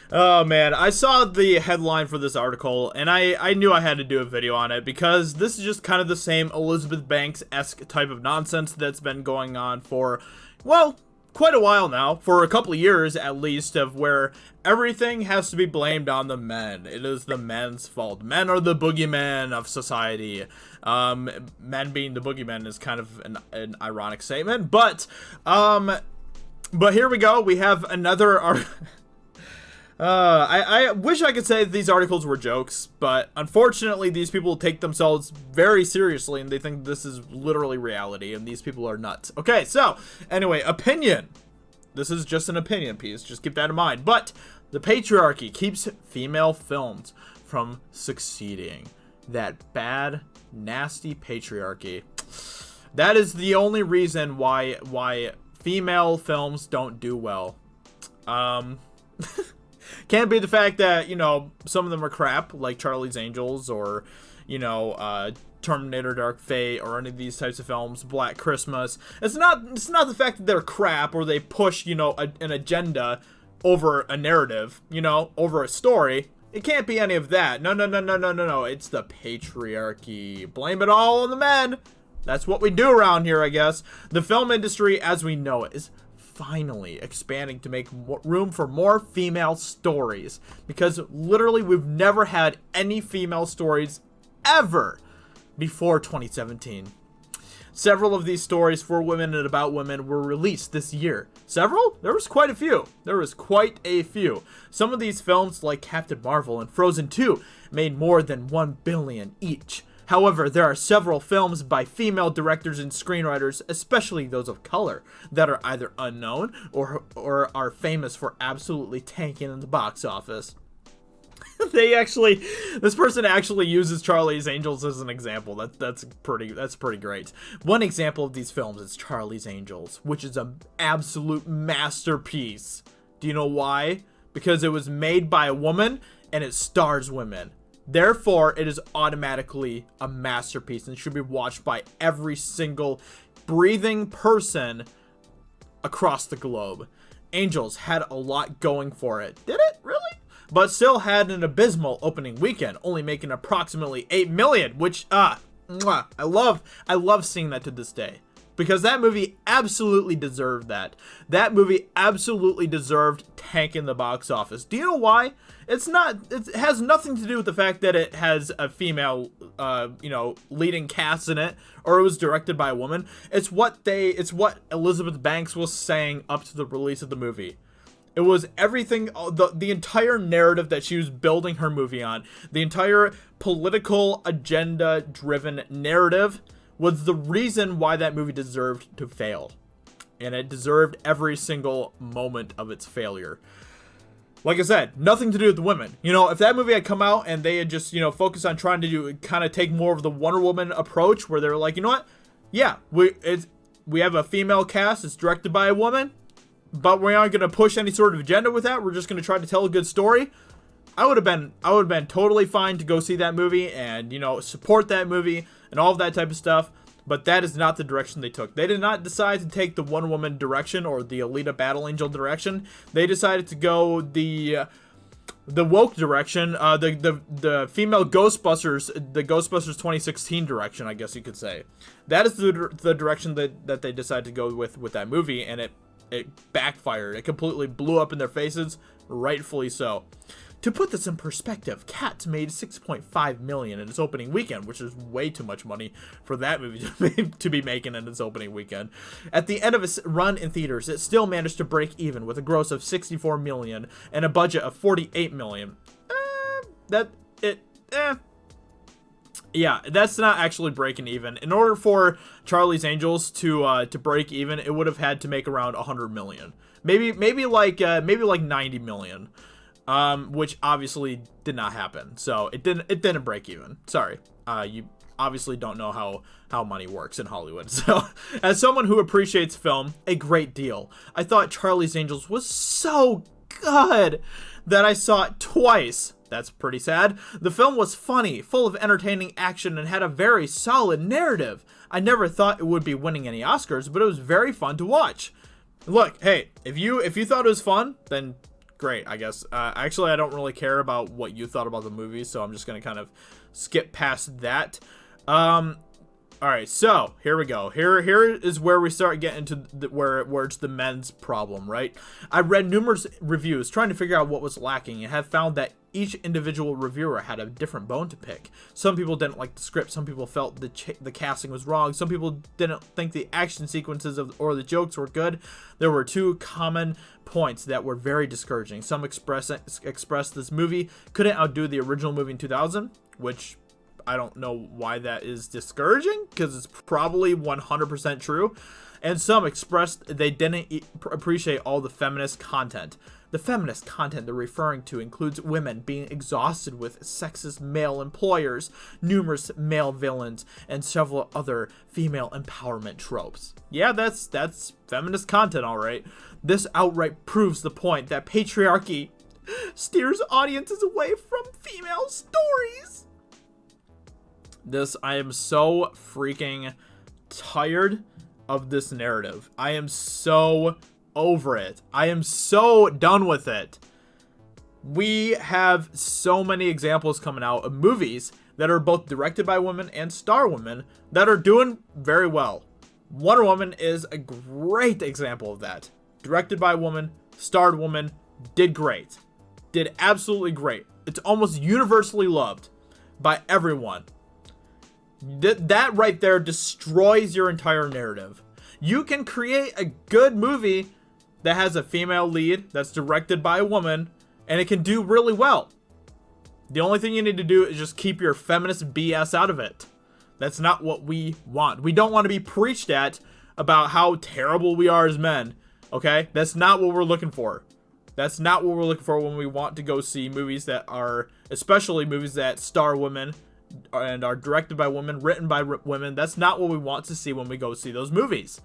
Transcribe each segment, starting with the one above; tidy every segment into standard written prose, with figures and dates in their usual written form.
Oh man, I saw the headline for this article and I knew I had to do a video on it because this is just kind of the same Elizabeth Banks-esque type of nonsense that's been going on for, well, quite a while now, for a couple of years at least, of where everything has to be blamed on the men. It is the men's fault. Men are the boogeyman of society. Men being the boogeyman is kind of an ironic statement, but here we go. We have another I wish I could say that these articles were jokes, but unfortunately these people take themselves very seriously and they think this is literally reality, and these people are nuts. Okay, so, anyway, opinion. This is just an opinion piece, just keep that in mind. But the patriarchy keeps female films from succeeding. That bad, nasty patriarchy. That is the only reason why female films don't do well. Can't be the fact that, you know, some of them are crap, like Charlie's Angels, or, you know, Terminator Dark Fate, or any of these types of films, Black Christmas. It's not the fact that they're crap, or they push, you know, an agenda over a narrative, you know, over a story. It can't be any of that. No. It's the patriarchy. Blame it all on the men. That's what we do around here, I guess. The film industry, as we know it, is finally expanding to make room for more female stories, because literally we've never had any female stories ever before 2017. Several of these stories for women and about women were released this year. Several? There was quite a few. Some of these films, like Captain Marvel and Frozen 2, made more than $1 billion each. However, there are several films by female directors and screenwriters, especially those of color, that are either unknown or are famous for absolutely tanking in the box office. This person actually uses Charlie's Angels as an example. That's pretty great. One example of these films is Charlie's Angels, which is an absolute masterpiece. Do you know why? Because it was made by a woman and it stars women. Therefore, it is automatically a masterpiece and should be watched by every single breathing person across the globe. Angels had a lot going for it. Did it? Really? But still had an abysmal opening weekend, only making approximately $8 million, which, I love seeing that to this day. Because that movie absolutely deserved that. That movie absolutely deserved tank in the box office. Do you know why? It has nothing to do with the fact that it has a female, leading cast in it, or it was directed by a woman. It's what Elizabeth Banks was saying up to the release of the movie. It was everything, the entire narrative that she was building her movie on, the entire political agenda-driven narrative was the reason why that movie deserved to fail. And it deserved every single moment of its failure. Like I said, nothing to do with the women. You know, if that movie had come out and they had just, focused on trying to kind of take more of the Wonder Woman approach, where they were like, you know what? Yeah, we have a female cast, it's directed by a woman, but we aren't going to push any sort of agenda with that. We're just going to try to tell a good story. I would have been totally fine to go see that movie and, support that movie and all of that type of stuff. But that is not the direction they took. They did not decide to take the Wonder Woman direction or the Alita Battle Angel direction. They decided to go the woke direction, the female Ghostbusters, the Ghostbusters 2016 direction, I guess you could say. That is the direction that they decided to go with that movie, and it backfired. It completely blew up in their faces, rightfully so. To put this in perspective, Cats made $6.5 million in its opening weekend, which is way too much money for that movie to be making in its opening weekend. At the end of its run in theaters, it still managed to break even with a gross of $64 million and a budget of $48 million. Yeah, that's not actually breaking even. In order for Charlie's Angels to break even, it would have had to make around $100 million, maybe like $90 million. Which obviously did not happen. So it didn't break even. Sorry. You obviously don't know how money works in Hollywood. So as someone who appreciates film a great deal, I thought Charlie's Angels was so good that I saw it twice. That's pretty sad. The film was funny, full of entertaining action, and had a very solid narrative. I never thought it would be winning any Oscars, but it was very fun to watch. Look, hey, if you thought it was fun, then great, I guess. Actually, I don't really care about what you thought about the movie, so I'm just gonna kind of skip past that. All right, so here we go. Here is where we start getting to where it's the men's problem, right? I read numerous reviews trying to figure out what was lacking and have found that each individual reviewer had a different bone to pick. Some people didn't like the script. Some people felt the casting was wrong. Some people didn't think the action sequences or the jokes were good. There were two common points that were very discouraging. Some expressed this movie couldn't outdo the original movie in 2000, which I don't know why that is discouraging, because it's probably 100% true. And some expressed they didn't appreciate all the feminist content. The feminist content they're referring to includes women being exhausted with sexist male employers, numerous male villains, and several other female empowerment tropes. Yeah, that's feminist content, all right. This outright proves the point that patriarchy steers audiences away from female stories. I am so freaking tired of this narrative. I am so over it. I am so done with it. We have so many examples coming out of movies that are both directed by women and star women that are doing very well. Wonder Woman is a great example of that. Directed by a woman, starred woman, did great. Did absolutely great. It's almost universally loved by everyone. That right there destroys your entire narrative. You can create a good movie that has a female lead that's directed by a woman, and it can do really well. The only thing you need to do is just keep your feminist BS out of it. That's not what we want. We don't want to be preached at about how terrible we are as men, okay? That's not what we're looking for. That's not what we're looking for when we want to go see movies that are, especially movies that star women and are directed by women, written by women. That's not what we want to see when we go see those movies.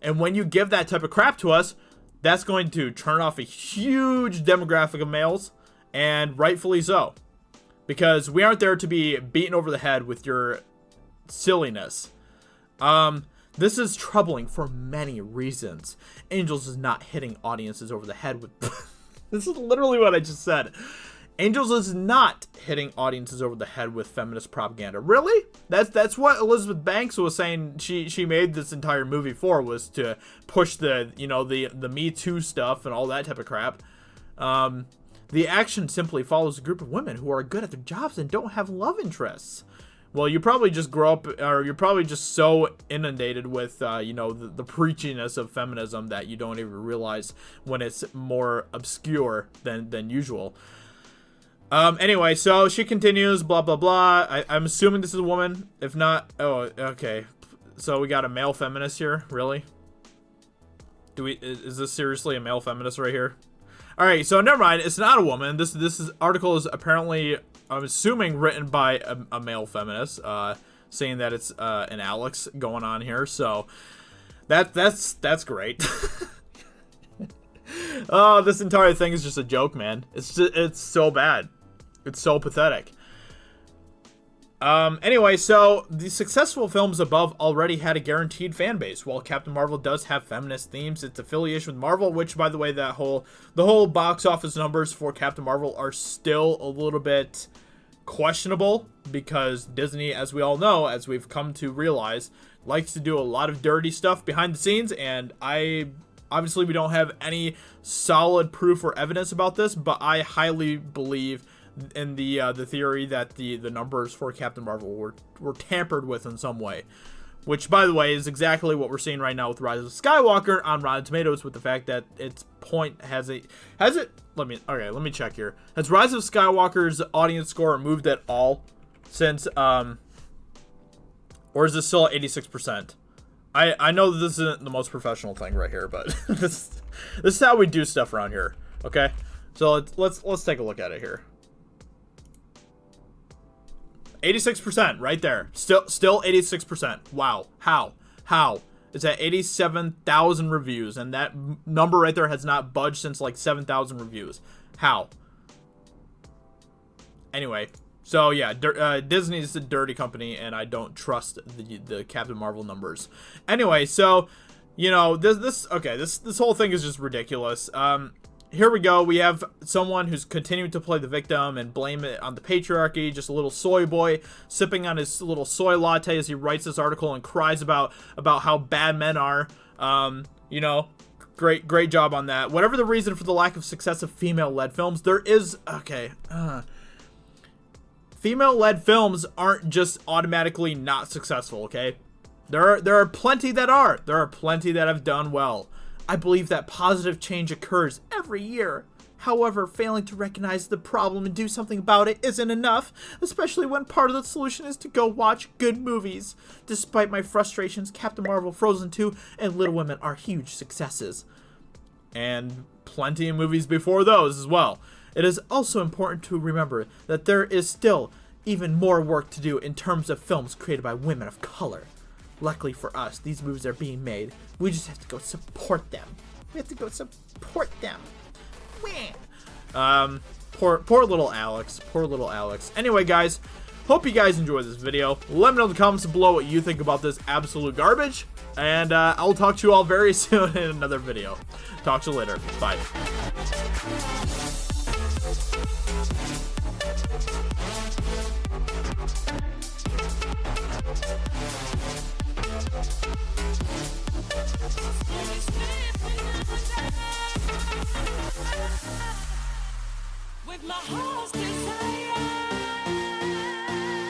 And when you give that type of crap to us, that's going to turn off a huge demographic of males, and rightfully so. Because we aren't there to be beaten over the head with your silliness. This is troubling for many reasons. Angels is not hitting audiences over the head with... This is literally what I just said. Angels is not hitting audiences over the head with feminist propaganda. Really? That's what Elizabeth Banks was saying she made this entire movie for, was to push the Me Too stuff and all that type of crap. The action simply follows a group of women who are good at their jobs and don't have love interests. Well, you probably just grow up, or you're probably just so inundated with, the preachiness of feminism that you don't even realize when it's more obscure than usual. Anyway, so she continues, blah, blah, blah. I'm assuming this is a woman. If not, oh, okay. So we got a male feminist here, really? Is this seriously a male feminist right here? All right, so never mind. It's not a woman. This article is apparently, I'm assuming, written by a male feminist, saying that it's an Alex going on here. So that's great. Oh, this entire thing is just a joke, man. It's so bad. It's so pathetic. Anyway, so the successful films above already had a guaranteed fan base. While Captain Marvel does have feminist themes, its affiliation with Marvel, which, by the way, the whole box office numbers for Captain Marvel are still a little bit questionable, because Disney, as we all know, as we've come to realize, likes to do a lot of dirty stuff behind the scenes, and obviously we don't have any solid proof or evidence about this, but I highly believe in the theory that the numbers for Captain Marvel were tampered with in some way, which, by the way, is exactly what we're seeing right now with Rise of Skywalker on Rotten Tomatoes, with the fact that its point let me check here. Has Rise of Skywalker's audience score moved at all since or is this still at 86%? I know that this isn't the most professional thing right here, but this is how we do stuff around here. Okay, so let's take a look at it here. 86% right there. Still 86%. Wow. How? It's at 87,000 reviews, and that number right there has not budged since like 7,000 reviews. How? Anyway, so yeah, Disney is a dirty company, and I don't trust the Captain Marvel numbers. Anyway, so this whole thing is just ridiculous. here we go. We have someone who's continuing to play the victim and blame it on the patriarchy. Just a little soy boy sipping on his little soy latte as he writes this article and cries about how bad men are. You know, great job on that. Whatever the reason for the lack of success of female-led films, there is female-led films aren't just automatically not successful. Okay, there are plenty that are. There are plenty that have done well. I believe that positive change occurs every year. However, failing to recognize the problem and do something about it isn't enough, especially when part of the solution is to go watch good movies. Despite my frustrations, Captain Marvel, Frozen 2, and Little Women are huge successes. And plenty of movies before those as well. It is also important to remember that there is still even more work to do in terms of films created by women of color. Luckily for us, these movies are being made. We just have to go support them. We have to go support them. Poor little Alex. Poor little Alex. Anyway, guys, hope you guys enjoyed this video. Let me know in the comments below what you think about this absolute garbage. And I'll talk to you all very soon in another video. Talk to you later. Bye.